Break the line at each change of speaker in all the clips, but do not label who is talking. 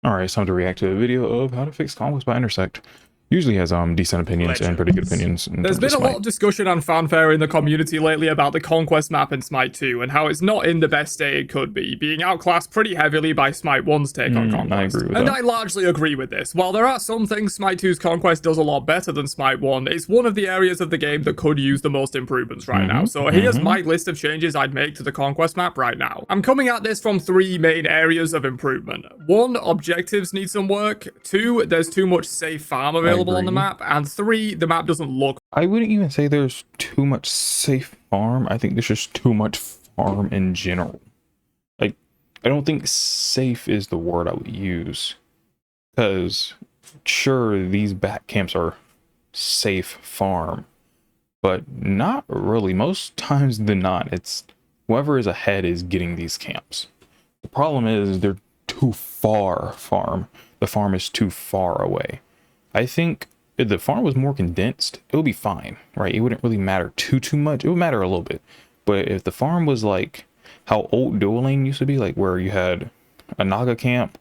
Alright, it's time to react to a video of how to fix Conquest by Intersect. Usually has decent opinions and pretty good opinions in
There's
terms
been
of
a lot
SMITE.
of discussion and fanfare in the community lately about the Conquest map in SMITE 2 and how it's not in the best state it could be, being outclassed pretty heavily by SMITE 1's take on Conquest.
I agree with
and
that.
I largely agree with this. While there are some things SMITE 2's Conquest does a lot better than SMITE 1, it's one of the areas of the game that could use the most improvements right now. So here's my list of changes I'd make to the Conquest map right now. I'm coming at this from three main areas of improvement. 1, objectives need some work. 2, there's too much safe farm available on the map. And 3, the map doesn't look.
I wouldn't even say there's too much safe farm. I think there's just too much farm in general. Like, I don't think safe is the word I would use. Because, sure, these back camps are safe farm. But not really. Most times than not, it's whoever is ahead is getting these camps. The problem is they're too far farm. The farm is too far away. I think if the farm was more condensed, it would be fine, right? It wouldn't really matter too much. It would matter a little bit. But if the farm was like how old dual lane used to be, like where you had a Naga camp,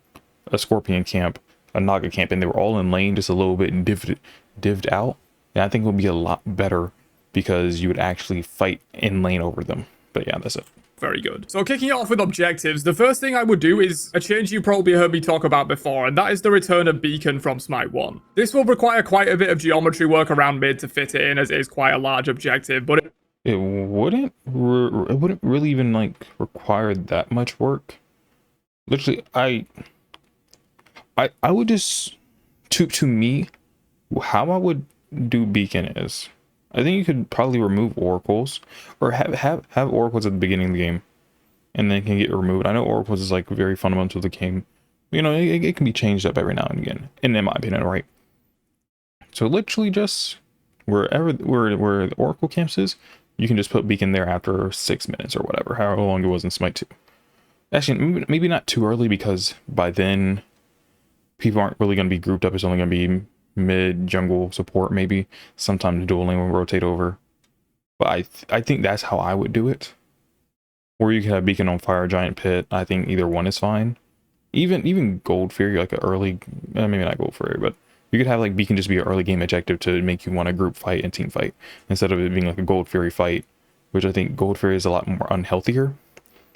a Scorpion camp, a Naga camp, and they were all in lane just a little bit divvied out, then I think it would be a lot better because you would actually fight in lane over them. But yeah, that's it.
Very good. So kicking it off with objectives, the first thing I would do is a change you probably heard me talk about before, and that is the return of Beacon from SMITE 1. This will require quite a bit of geometry work around mid to fit it in, as it is quite a large objective, but
it wouldn't really even like require that much work. Literally, I would just to me, how I would do Beacon is, I think you could probably remove oracles, or have oracles at the beginning of the game, and then can get removed. I know oracles is like very fundamental to the game. You know, it can be changed up every now and again, and in my opinion, right? So literally just where the oracle camps is, you can just put Beacon there after 6 minutes or whatever, however long it was in SMITE 2. Actually, maybe not too early, because by then people aren't really going to be grouped up. It's only going to be mid jungle support, maybe sometimes dual lane will rotate over, but I think that's how I would do it. Or you could have Beacon on fire, giant pit. I think either one is fine. Even gold fury, like an early, maybe not gold fury, but you could have like Beacon just be an early game objective to make you want to group fight and team fight, instead of it being like a gold fury fight, which I think gold fury is a lot more unhealthier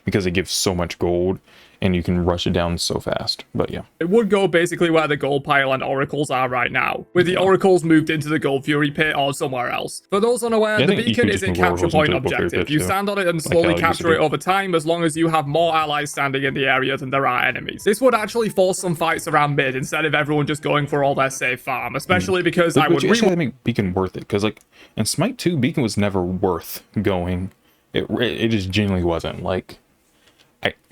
because it gives so much gold and you can rush it down so fast. But yeah,
it would go basically where the gold pile and oracles are right now, with the oracles moved into the gold fury pit or somewhere else. For those unaware, the Beacon is a capture point objective. You stand on it and slowly capture it over time, as long as you have more allies standing in the area than there are enemies. This would actually force some fights around mid instead of everyone just going for all their safe farm, especially because I would
really make Beacon worth it, because like in SMITE 2, Beacon was never worth going. It just genuinely wasn't. Like,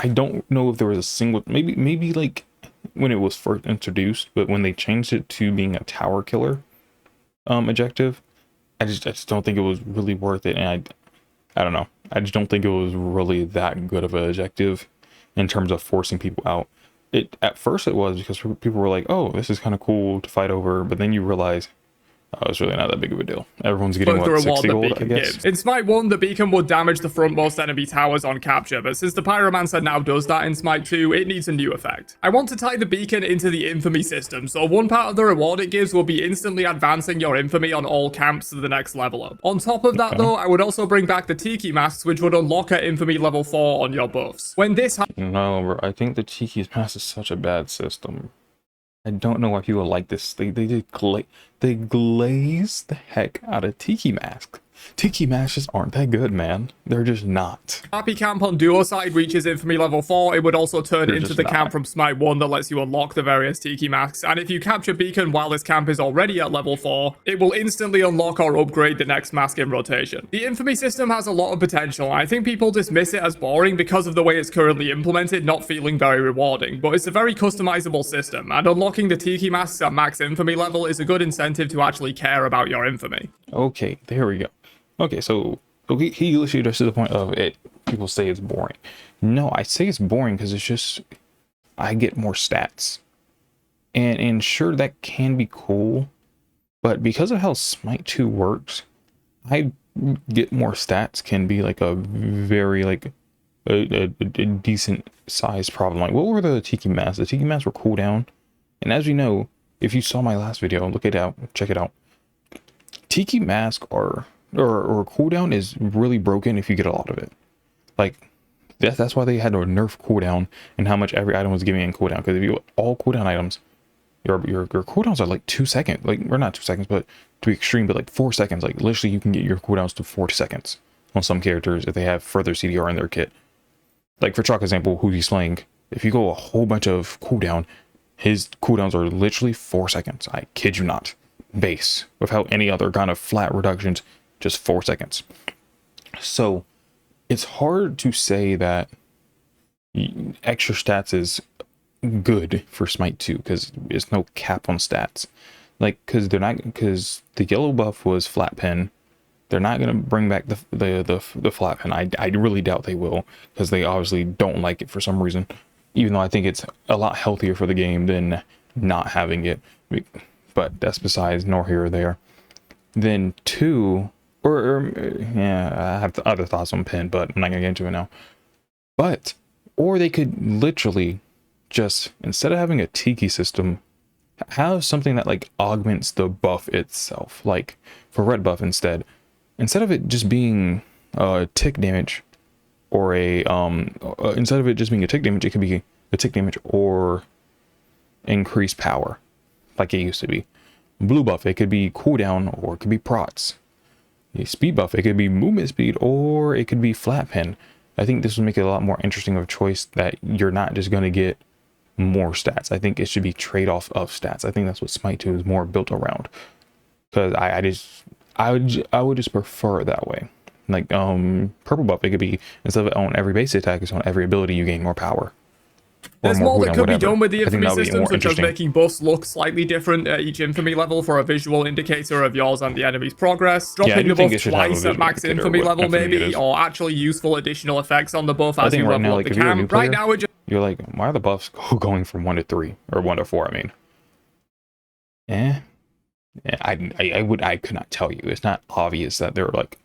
I don't know if there was a single, maybe like when it was first introduced, but when they changed it to being a tower killer objective, I just don't think it was really worth it. And I don't know, I just don't think it was really that good of an objective in terms of forcing people out. At first it was, because people were like, oh, this is kind of cool to fight over, but then you realize, oh, it's really not that big of a deal. Everyone's getting what, 60 gold, I guess?
Gives. In SMITE 1, the Beacon would damage the frontmost enemy towers on capture, but since the Pyromancer now does that in SMITE 2, it needs a new effect. I want to tie the Beacon into the infamy system, so one part of the reward it gives will be instantly advancing your infamy on all camps to the next level up. On top of that though, I would also bring back the Tiki masks, which would unlock at infamy level 4 on your buffs. When this
No, bro, I think the Tiki mask is such a bad system. I don't know why people like this. They glaze the heck out of Tiki mask. Tiki masks just aren't that good, man. They're just not.
RP camp on duo side reaches infamy level 4, it would also turn into the camp from SMITE 1 that lets you unlock the various Tiki masks, and if you capture Beacon while this camp is already at level 4, it will instantly unlock or upgrade the next mask in rotation. The infamy system has a lot of potential, and I think people dismiss it as boring because of the way it's currently implemented, not feeling very rewarding, but it's a very customizable system, and unlocking the Tiki masks at max infamy level is a good incentive to actually care about your infamy.
Okay, there we go. Okay, so he literally just to the point of it. People say it's boring. No, I say it's boring because it's just, I get more stats, and sure, that can be cool, but because of how SMITE 2 works, I get more stats can be like a very like a decent sized problem. Like, what were the Tiki masks? The Tiki masks were cooldown, and as you know, if you saw my last video, look it out, check it out. Tiki mask or cooldown is really broken if you get a lot of it. Like, that's why they had to nerf cooldown and how much every item was giving in cooldown. Because if you all cooldown items, your cooldowns are like 2 seconds. Like, or not 2 seconds, but to be extreme, but like 4 seconds. Like, literally, you can get your cooldowns to 40 seconds on some characters if they have further CDR in their kit. Like for Chalk example, who he's slaying, if you go a whole bunch of cooldown, his cooldowns are literally 4 seconds. I kid you not. Base, without any other kind of flat reductions, just 4 seconds. So it's hard to say that extra stats is good for Smite 2 because there's no cap on stats. Like, because the yellow buff was flat pen. They're not gonna bring back the flat pen. I really doubt they will, because they obviously don't like it for some reason. Even though I think it's a lot healthier for the game than not having it. But that's besides nor here or there. Then two, yeah, I have other thoughts on pen, but I'm not gonna get into it now. But or they could literally just, instead of having a Tiki system, have something that like augments the buff itself. Like for red buff, instead of it just being tick damage, or instead of it just being a tick damage, it could be a tick damage or increased power, like it used to be. Blue buff, it could be cooldown or it could be prots. A speed buff, it could be movement speed or it could be flat pen. I think this would make it a lot more interesting of a choice, that you're not just going to get more stats. I think it should be trade-off of stats. I think that's what Smite 2 is more built around, because I would just prefer it that way. Like purple buff, it could be, instead of on every base attack, it's on every ability, you gain more power.
There's more that could be done with the infamy system, such as
interesting.
making buffs look slightly different at each infamy level for a visual indicator of yours and the enemy's progress. Dropping the buff twice at max infamy level maybe, or actually useful additional effects on the buff as you level up the camp. Right now,
you're like, why are the buffs going from 1 to 3 or 1 to 4? I mean, I could not tell you. It's not obvious that they're like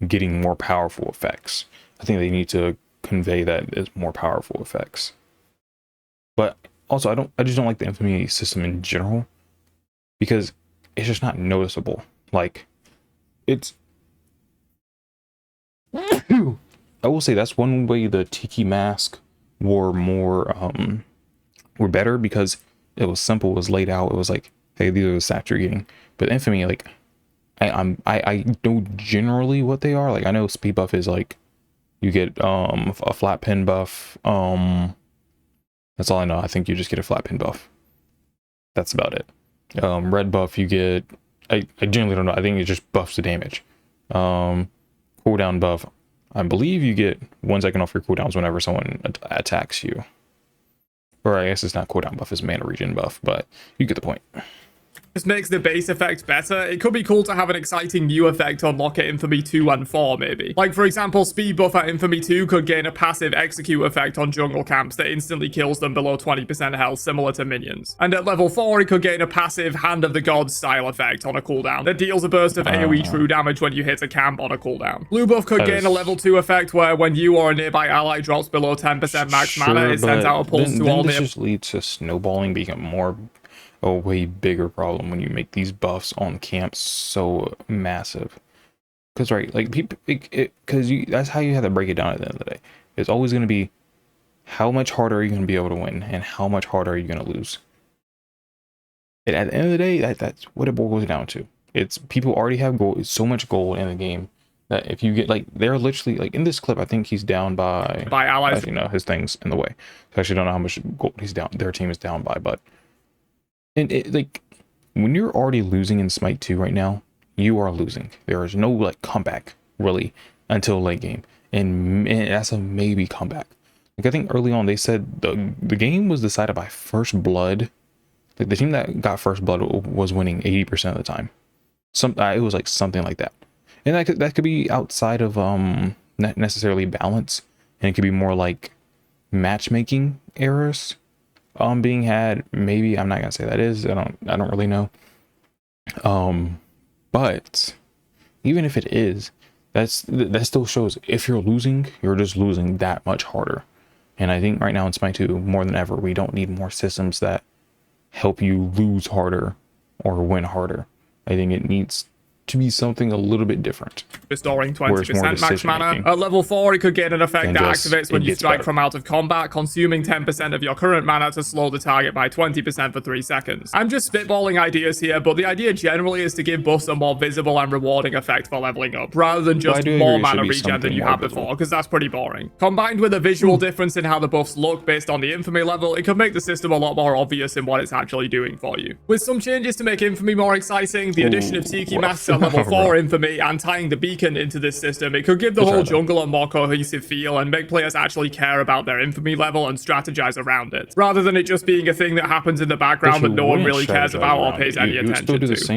getting more powerful effects. I think they need to convey that as more powerful effects. But also, I just don't like the infamy system in general, because it's just not noticeable. Like, it's I will say that's one way the Tiki mask were better, because it was simple, it was laid out, it was like, hey, these are the stats you're getting. But infamy, like, I know generally what they are. Like, I know speed buff is like you get a flat pin buff. That's all I know. I think you just get a flat pin buff. That's about it. Red buff, you get, I generally don't know. I think it just buffs the damage. Cooldown buff, I believe you get 1 second off your cooldowns whenever someone attacks you. Or I guess it's not cooldown buff, it's mana regen buff, but you get the point.
Just makes the base effect better. It could be cool to have an exciting new effect unlock at Infamy 2 and 4, maybe. Like, for example, speed buff at Infamy 2 could gain a passive execute effect on jungle camps that instantly kills them below 20% health, similar to minions. And at level 4, it could gain a passive Hand of the Gods style effect on a cooldown that deals a burst of AoE true damage when you hit a camp on a cooldown. Blue buff could gain a level 2 effect where when you or a nearby ally drops below 10% max mana, it sends out a pulse to all
this just leads to snowballing become a way bigger problem when you make these buffs on camps so massive. Because right, like people, because that's how you have to break it down at the end of the day. It's always going to be, how much harder are you going to be able to win, and how much harder are you going to lose. And at the end of the day, that's what it boils down to. It's people already have gold, so much gold in the game, that if you get, like, they're literally, like in this clip, I think he's down by allies. You know, his thing's in the way. I actually don't know how much gold he's down. Their team is down by, but. And like, when you're already losing in Smite 2 right now, you are losing. There is no like comeback really until late game, and that's a maybe comeback. Like, I think early on they said the game was decided by first blood. Like, the team that got first blood was winning 80% of the time. It was like something like that, and that could be outside of not necessarily balance, and it could be more like matchmaking errors being had. Maybe, I'm not gonna say that is, I don't really know. But even if it is, that still shows if you're losing, you're just losing that much harder. And I think right now in SMITE 2, more than ever, we don't need more systems that help you lose harder or win harder. I think it needs to be something a little bit different.
Restoring 20% max mana. At level 4, it could get an effect that activates when you strike from out of combat, consuming 10% of your current mana to slow the target by 20% for 3 seconds. I'm just spitballing ideas here, but the idea generally is to give buffs a more visible and rewarding effect for leveling up, rather than just more mana regen than you had before, because that's pretty boring. Combined with a visual difference in how the buffs look based on the infamy level, it could make the system a lot more obvious in what it's actually doing for you. With some changes to make infamy more exciting, the addition of Tiki masks at level 4 infamy and tying the beacon into this system, it could give the whole jungle a more cohesive feel and make players actually care about their infamy level and strategize around it, rather than it just being a thing that happens in the background that no one really cares about or pays any attention to.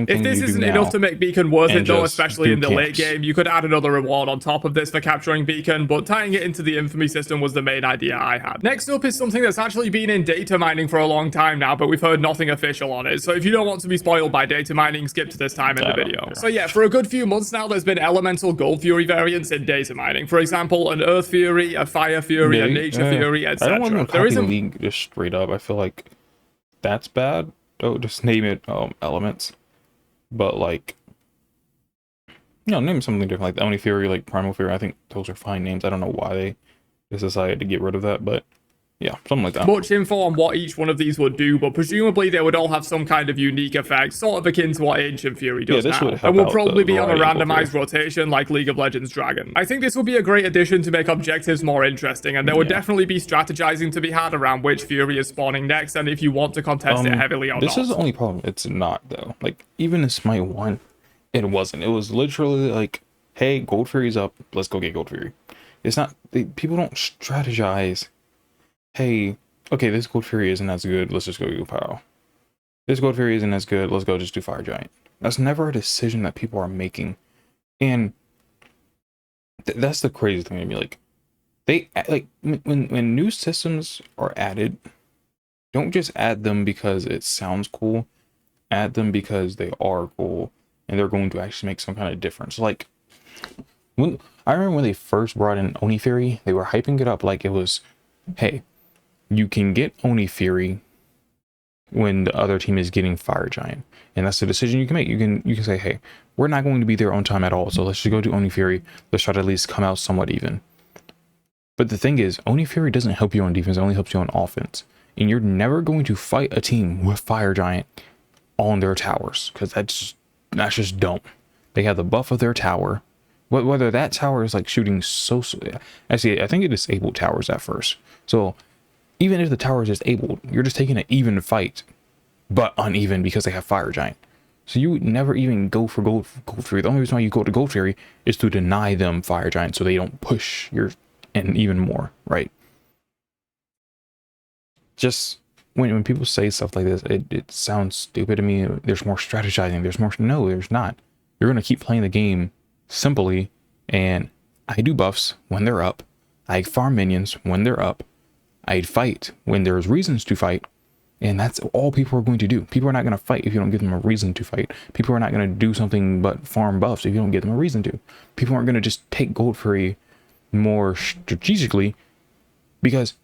If this isn't enough to make beacon worth it though, especially in the late game, you could add another reward on top of this for capturing beacon, but tying it into the infamy system was the main idea I had. Next up is something that's actually been in data mining for a long time now, but we've heard nothing official on it, so if you don't want to be spoiled by data mining, skip to this time in the video. So yeah, for a good few months now, there's been elemental gold fury variants in data mining. For example, an earth fury, a fire fury, a nature fury, etc.
I don't want to copy the league just straight up. I feel like that's bad. Oh, just name it elements. But like, name something different, like the Oni Fury, like Primal Fury. I think those are fine names. I don't know why they decided to get rid of that, but yeah, something like that.
Much info on what each one of these would do, but presumably they would all have some kind of unique effect, sort of akin to what Ancient Fury does now, and will probably be on a randomized rotation like League of Legends Dragon. I think this would be a great addition to make objectives more interesting, and there would definitely be strategizing to be had around which Fury is spawning next, and if you want to contest it heavily or not.
This is the only problem. It's not, though. Like, even in SMITE 1, it wasn't. It was literally like, hey, Gold Fury's up, let's go get Gold Fury. It's not, people don't strategize. Hey, okay, this Gold Fury isn't as good, let's just go do POW. This Gold Fury isn't as good, let's go just do Fire Giant. That's never a decision that people are making. And that's the crazy thing to me. Like, when new systems are added, don't just add them because it sounds cool. Add them because they are cool and they're going to actually make some kind of difference. Like, I remember when they first brought in Oni Fury, they were hyping it up like it was, hey, you can get Oni Fury when the other team is getting Fire Giant, and that's the decision you can make. You can say, hey, we're not going to be there on time at all, so let's just go to Oni Fury. Let's try to at least come out somewhat even. But the thing is, Oni Fury doesn't help you on defense; it only helps you on offense. And you're never going to fight a team with Fire Giant on their towers, because that's just dumb. They have the buff of their tower. Whether that tower is like shooting actually, I think it disabled towers at first. So even if the tower is disabled, you're just taking an even fight, but uneven because they have Fire Giant. So you would never even go for Gold Fury. The only reason why you go to Gold Fury is to deny them Fire Giant so they don't push your and even more, right? Just when people say stuff like this, it sounds stupid to me. There's more strategizing. No, there's not. You're going to keep playing the game simply, and I do buffs when they're up. I farm minions when they're up. I fight when there's reasons to fight, and that's all people are going to do. People are not going to fight if you don't give them a reason to fight. People are not going to do something but farm buffs if you don't give them a reason to. People aren't going to just take Gold Fury more strategically because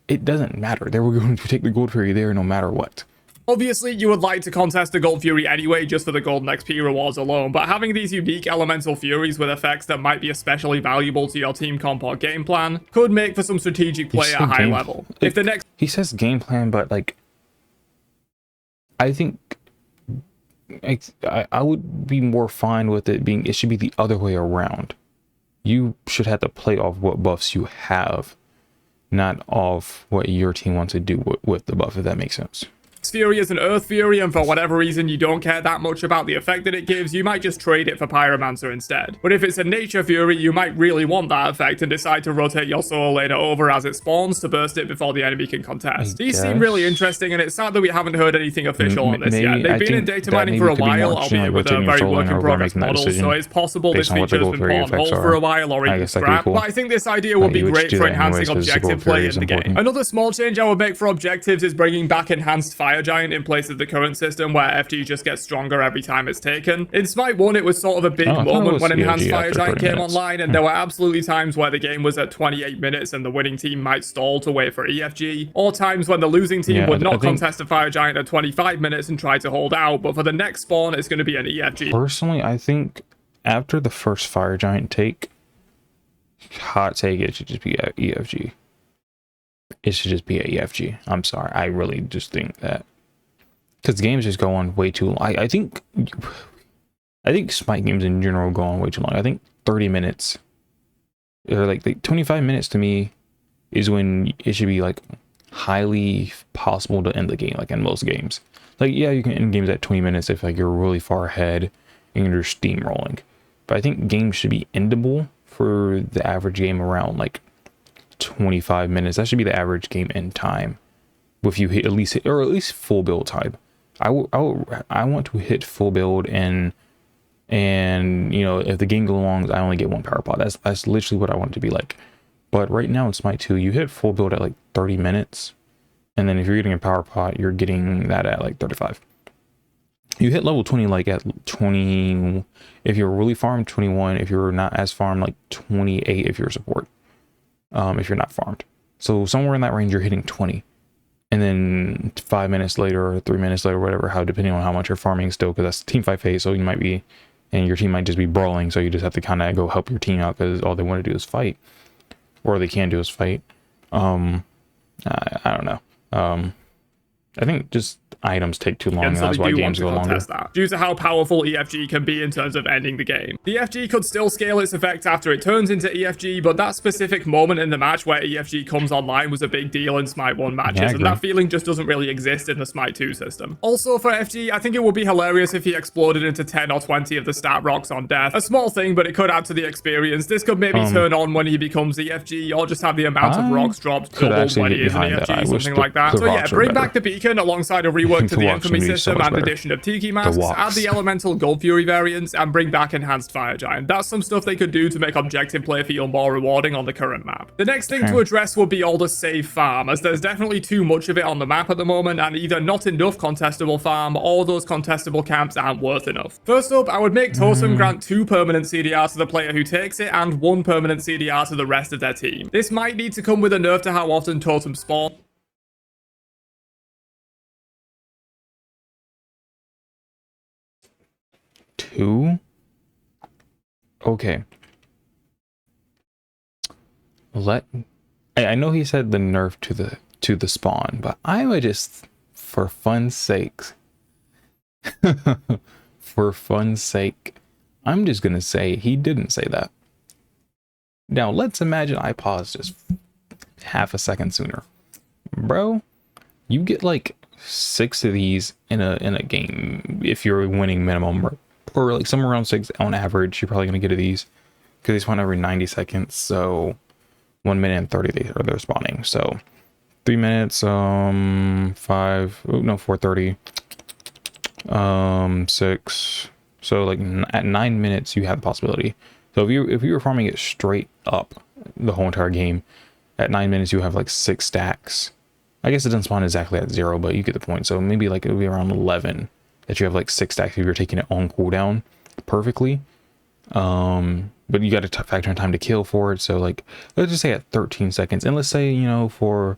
it doesn't matter. They were going to take the Gold Fury there no matter what.
Obviously, you would like to contest the Gold Fury anyway, just for the Golden XP rewards alone, but having these unique elemental Furies with effects that might be especially valuable to your team comp or game plan could make for some strategic play at a high level. If the next...
He says game plan, but like, I think I would be more fine with it being, it should be the other way around. You should have to play off what buffs you have, not off what your team wants to do with the buff, if that makes sense.
Fury is an Earth Fury, and for whatever reason you don't care that much about the effect that it gives, you might just trade it for Pyromancer instead. But if it's a Nature Fury, you might really want that effect and decide to rotate your solo laner over as it spawns to burst it before the enemy can contest. These seem really interesting, and it's sad that we haven't heard anything official on this yet. They've been in data mining for a while, albeit with a very work-in-progress model, so it's possible this feature has been put on hold for a while or even scrapped, but I think this idea would be great for enhancing objective play in the game. Another small change I would make for objectives is bringing back enhanced fire Fire Giant in place of the current system where FG just gets stronger every time it's taken. In SMITE 1, it was sort of a big moment when Enhanced Fire Giant came online, and there were absolutely times where the game was at 28 minutes and the winning team might stall to wait for EFG, or times when the losing team would not contest a Fire Giant at 25 minutes and try to hold out, but for the next spawn, it's going to be an EFG.
Personally, I think after the first Fire Giant take, hot take, it should just be a EFG. It should just be a EFG. I'm sorry. I really just think that. Because games just go on way too long. I think SMITE games in general go on way too long. I think 30 minutes, or like 25 minutes to me, is when it should be like highly possible to end the game, like in most games. Like, yeah, you can end games at 20 minutes if like you're really far ahead and you're steamrolling. But I think games should be endable for the average game around like 25 minutes. That should be the average game end time. If you hit at least full build time. I want to hit full build, and you know, if the game goes long, I only get one power pod. That's literally what I want it to be like. But right now in SMITE 2, you hit full build at like 30 minutes, and then if you're getting a power pot, you're getting that at like 35. You hit level 20 like at 20 if you're really farmed, 21 if you're not as farmed, like 28 if you're a support, if you're not farmed. So somewhere in that range you're hitting 20, and then 5 minutes later or 3 minutes later, whatever, how depending on how much you're farming still, because that's team fight phase, so you might be, and your team might just be brawling, so you just have to kind of go help your team out because all they want to do is fight, or they can do is fight. I don't know. I think just items take too long, and that's why games go longer.
Due to how powerful EFG can be in terms of ending the game. The EFG could still scale its effect after it turns into EFG, but that specific moment in the match where EFG comes online was a big deal in SMITE 1 matches, and that feeling just doesn't really exist in the SMITE 2 system. Also, for FG, I think it would be hilarious if he exploded into 10 or 20 of the stat rocks on death. A small thing, but it could add to the experience. This could maybe turn on when he becomes EFG, or just have the amount of rocks dropped doubled when he is an EFG, something like that. So yeah, bring back the beacon alongside a rework to the Infamy system and addition of Tiki masks, add the elemental Gold Fury variants, and bring back Enhanced Fire Giant. That's some stuff they could do to make objective play feel more rewarding on the current map. The next thing to address would be all the save farm, as there's definitely too much of it on the map at the moment, and either not enough contestable farm, or those contestable camps aren't worth enough. First up, I would make Totem grant 2 permanent CDR to the player who takes it, and 1 permanent CDR to the rest of their team. This might need to come with a nerf to how often Totem spawn.
Okay. I know he said the nerf to the spawn, but I would just, for fun's sake, I'm just gonna say he didn't say that. Now let's imagine I paused just half a second sooner, bro. You get like 6 of these in a game if you're winning minimum, or like somewhere around 6 on average. You're probably gonna get these because they spawn every 90 seconds. So 1 minute and 30 they're spawning. So 3 minutes, 4:30, 6. So like at 9 minutes you have the possibility. So if you were farming it straight up the whole entire game, at 9 minutes you have like 6 stacks. I guess it doesn't spawn exactly at 0, but you get the point. So maybe like it would be around 11 that you have like 6 stacks if you're taking it on cooldown perfectly. But you got to factor in time to kill for it. So like, let's just say at 13 seconds, and let's say, you know, for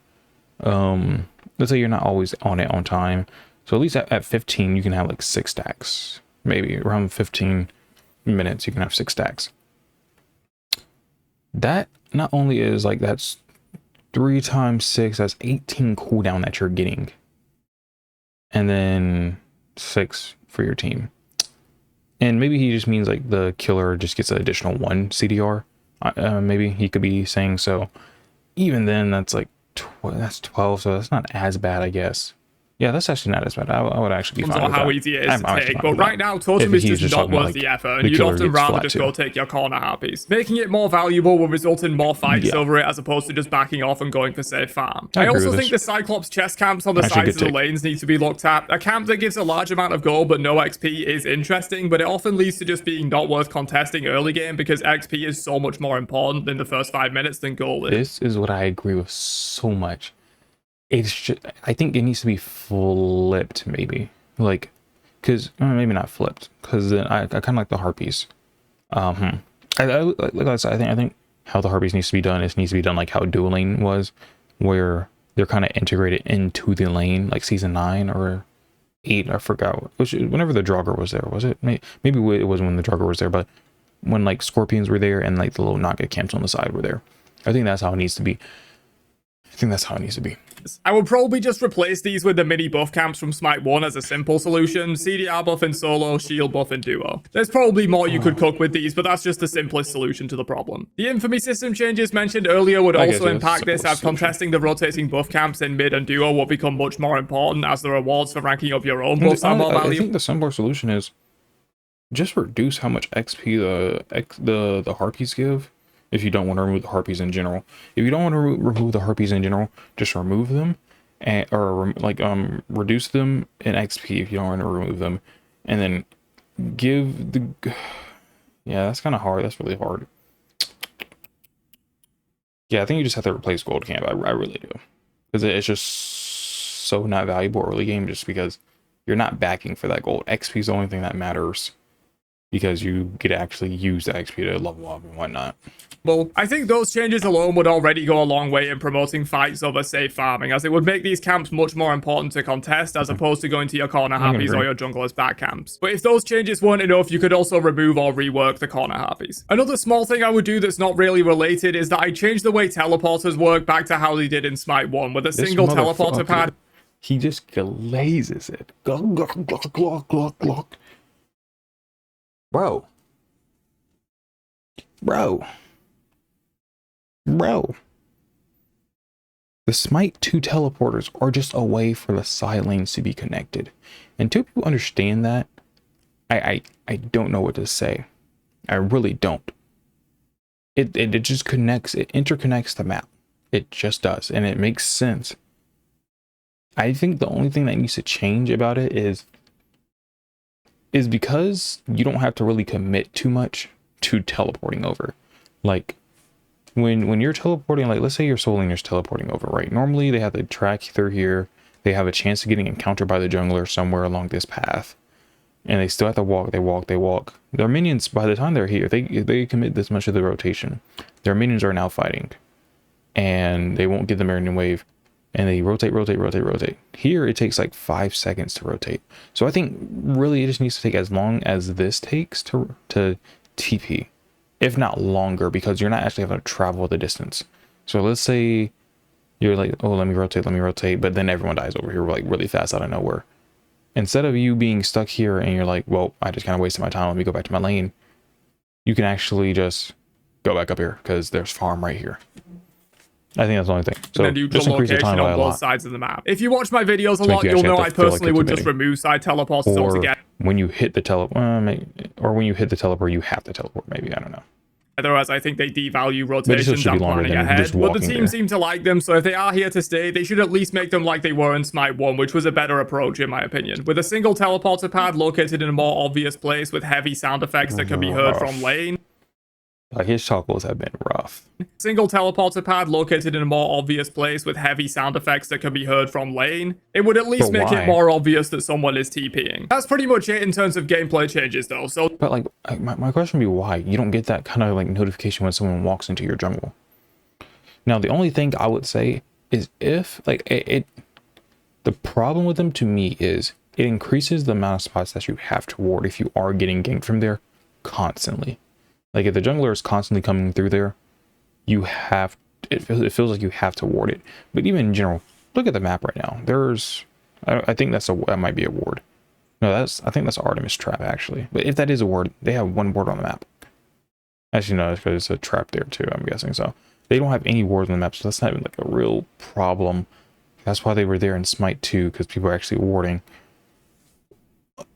let's say you're not always on it on time, so at least at 15 you can have like 6 stacks. Maybe around 15 minutes you can have 6 stacks. That not only is like, that's 3 times 6, that's 18 cooldown that you're getting, and then 6 for your team. And maybe he just means like the killer just gets an additional 1 CDR. Maybe he could be saying so. Even then, that's like that's 12, so that's not as bad, I guess. Yeah, that's actually not as bad. I would actually be fine with
how
that.
easy it is to take, but right now Totem is just not worth the effort, and you'd often rather just go take your corner harpies. Making it more valuable will result in more fights over it, as opposed to just backing off and going for safe farm. I also think the Cyclops chest camps on the sides of the lanes need to be looked at. A camp that gives a large amount of gold but no XP is interesting, but it often leads to just being not worth contesting early game, because XP is so much more important in the first 5 minutes than gold is.
This is what I agree with so much. it's just, I think it needs to be flipped, maybe. Like, because maybe not flipped, because then I kind of like the harpies. Like I said, I think how the harpies needs to be done, it needs to be done like how dueling was, where they're kind of integrated into the lane, like season 9 or 8, I forgot. Whenever the Draugr was there, was it? Maybe it was when the Draugr was there, but when like scorpions were there and like the little Naga camps on the side were there. I think that's how it needs to be. I think that's how it needs to be.
I would probably just replace these with the mini buff camps from Smite 1 as a simple solution. CDR buff in solo, shield buff in duo. There's probably more you could cook with these, but that's just the simplest solution to the problem. The infamy system changes mentioned earlier would also impact this, as contesting the rotating buff camps in mid and duo will become much more important, as the rewards for ranking up your own buffs are more valuable.
I think the simpler solution is just reduce how much XP the harpies give. If you don't want to remove the harpies in general, if you don't want to remove the harpies in general, just remove them, and reduce them in XP if you don't want to remove them, and then give the yeah, that's kind of hard. That's really hard. Yeah, I think you just have to replace gold camp. I really do, because it's just so not valuable early game, just because you're not backing for that gold. XP is the only thing that matters, because you get to actually use the XP to level up and whatnot.
Well, I think those changes alone would already go a long way in promoting fights over safe farming, as it would make these camps much more important to contest, as opposed to going to your corner harpies or your jungler's back camps. But if those changes weren't enough, you could also remove or rework the corner harpies. Another small thing I would do that's not really related is that I changed the way teleporters work back to how they did in Smite 1, with a single teleporter pad.
He just glazes it. Bro. The Smite 2 teleporters are just a way for the side lanes to be connected. Until people understand that, I don't know what to say. I really don't. It just connects, it interconnects the map. It just does, and it makes sense. I think the only thing that needs to change about it is because you don't have to really commit too much to teleporting over. Like, when you're teleporting, like let's say your Soul Laner's teleporting over, right? Normally they have the track through here. They have a chance of getting encountered by the jungler somewhere along this path. And they still have to walk, they walk. Their minions, by the time they're here, if they commit this much of the rotation, their minions are now fighting. And they won't get the Meridian Wave. And they rotate. Here it takes like 5 seconds to rotate. So I think really it just needs to take as long as this takes to TP. If not longer, because you're not actually having to travel the distance. So let's say you're like, oh, let me rotate, but then everyone dies over here like really fast out of nowhere. Instead of you being stuck here and you're like, well, I just kind of wasted my time, let me go back to my lane, you can actually just go back up here because there's farm right here. I think that's the only thing. So
and
just increase the time
on both sides of the map. If you watch my videos a lot, you'll know I personally would just remove side teleports altogether.
When you hit the teleport, or when you hit the teleport, you have to teleport. Maybe, I don't know.
Otherwise, I think they devalue rotations and planning ahead. But the team seem to like them, so if they are here to stay, they should at least make them like they were in Smite 1, which was a better approach in my opinion. With a single teleporter pad located in a more obvious place with heavy sound effects that can be heard from lane.
His chuckles have been rough.
Single teleporter pad located in a more obvious place with heavy sound effects that can be heard from lane. It would at least make it more obvious that someone is TPing. That's pretty much it in terms of gameplay changes though. So,
but like my question would be why you don't get that kind of like notification when someone walks into your jungle. Now the only thing I would say is if like the problem with them to me is it increases the amount of spots that you have to ward if you are getting ganked from there constantly. Like if the jungler is constantly coming through there, you have, it feels like you have to ward it. But even in general, look at the map right now. There's, I think that might be a ward. No, I think that's Artemis trap actually. But if that is a ward, they have one ward on the map. Actually, no, because it's a trap there too, I'm guessing. So they don't have any wards on the map, so that's not even like a real problem. That's why they were there in Smite 2, because people are actually warding.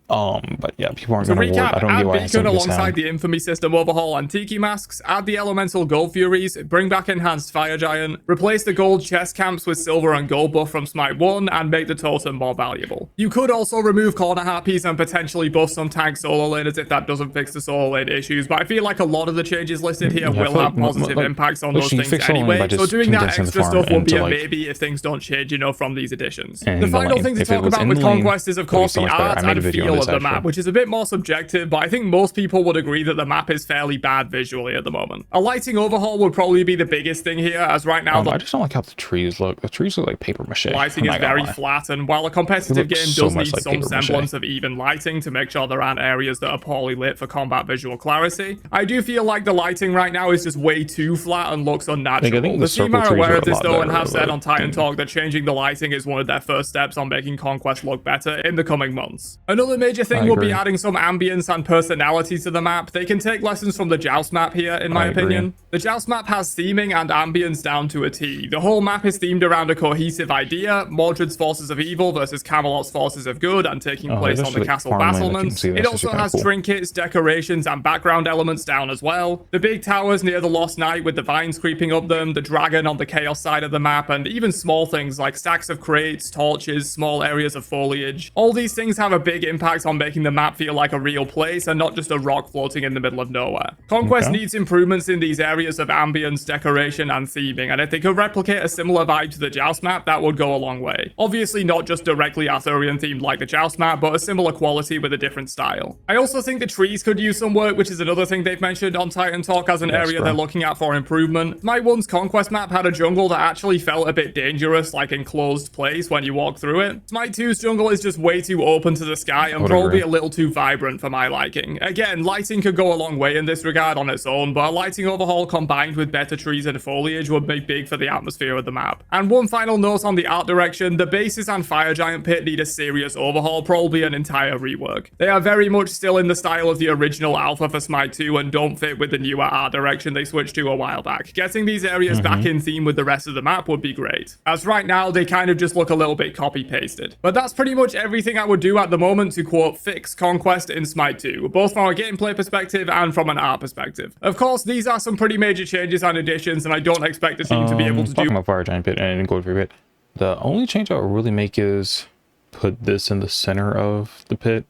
But yeah, people aren't
To
going to award.
recap,
I don't get
add
why
Beacon
it's
alongside the Infamy system overhaul and Tiki masks, add the elemental gold furies, bring back enhanced fire giant, replace the gold chest camps with silver and gold buff from Smite 1, and make the totem more valuable. You could also remove corner harpies and potentially buff some tank solo laners if that doesn't fix the solo lane issues, but I feel like a lot of the changes listed here will have positive impacts on those things anyway, so doing that extra stuff will be a maybe if things don't change, you know, from these additions. The final thing to talk about with Conquest is of course the art and feel of the map, which is a bit more subjective, but I think most people would agree that the map is fairly bad visually at the moment. A lighting overhaul would probably be the biggest thing here, as right now
I just don't like how the trees look. The trees look like paper mache.
Lighting is very flat, and while a competitive game does need some semblance of even lighting to make sure there aren't areas that are poorly lit for combat visual clarity, I do feel like the lighting right now is just way too flat and looks unnatural. The team are aware of this though and have said on Titan Talk that changing the lighting is one of their first steps on making Conquest look better in the coming months. Another major thing would be adding some ambience and personality to the map. They can take lessons from the Joust map here, in my opinion. The Joust map has theming and ambience down to a T. The whole map is themed around a cohesive idea, Mordred's forces of evil versus Camelot's forces of good, and taking place on the castle battlements. It also has trinkets, decorations, and background elements down as well. The big towers near the Lost Knight with the vines creeping up them, the dragon on the chaos side of the map, and even small things like stacks of crates, torches, small areas of foliage. All these things have a big impact on making the map feel like a real place and not just a rock floating in the middle of nowhere. Conquest needs improvements in these areas of ambience, decoration, and theming, and if they could replicate a similar vibe to the Joust map, that would go a long way. Obviously not just directly Arthurian themed like the Joust map, but a similar quality with a different style. I also think the trees could use some work, which is another thing they've mentioned on Titan Talk as an area they're looking at for improvement. Smite 1's Conquest map had a jungle that actually felt a bit dangerous, like enclosed place when you walk through it. Smite 2's jungle is just way too open to the sky and probably a little too vibrant for my liking. Again, lighting could go a long way in this regard on its own, but a lighting overhaul combined with better trees and foliage would be big for the atmosphere of the map. And one final note on the art direction, the bases and fire giant pit need a serious overhaul, probably an entire rework. They are very much still in the style of the original alpha for Smite 2 and don't fit with the newer art direction they switched to a while back. Getting these areas back in theme with the rest of the map would be great, as right now they kind of just look a little bit copy-pasted. But that's pretty much everything I would do at the moment to quote fix Conquest in Smite 2, both from a gameplay perspective and from an art perspective. Of course, these are some pretty major changes and additions, and I don't expect the team to be able to
talking about fire giant pit and gold for pit, the only change I would really make is put this in the center of the pit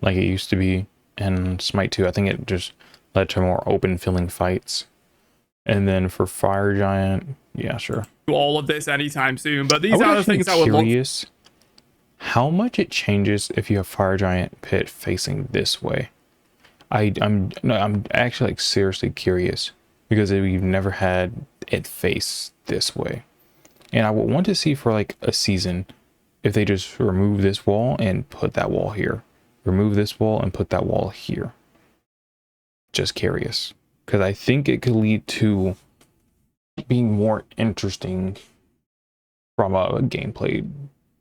like it used to be in Smite 2. I think it just led to more open filling fights. And then for fire giant, yeah, sure,
all of this anytime soon, but these are the things I would look
how much it changes if you have fire giant pit facing this way. I'm actually like seriously curious, because we've never had it face this way, and I would want to see for like a season if they just remove this wall and put that wall here, remove this wall and put that wall here. Just curious, because I think it could lead to being more interesting from a gameplay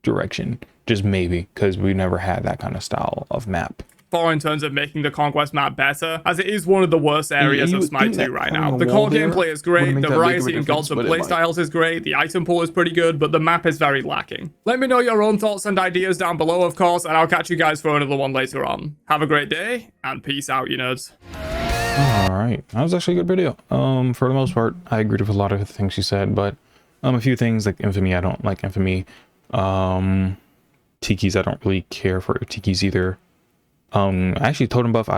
direction. Just maybe, because we never had that kind of style of map.
In terms of making the Conquest map better, as it is one of the worst areas of Smite 2 right now. The core gameplay is great, the variety in gods and playstyles is great, the item pool is pretty good, but the map is very lacking. Let me know your own thoughts and ideas down below, of course, and I'll catch you guys for another one later on. Have a great day, and peace out, you nerds.
Alright, that was actually a good video. For the most part, I agreed with a lot of the things she said, but a few things like Infamy, I don't like Infamy. Tikis, I don't really care for Tikis either. Actually, totem buff, I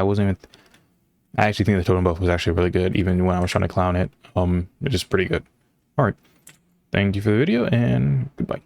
actually think the totem buff was actually really good, even when I was trying to clown it. It's just pretty good. All right, thank you for the video, and goodbye.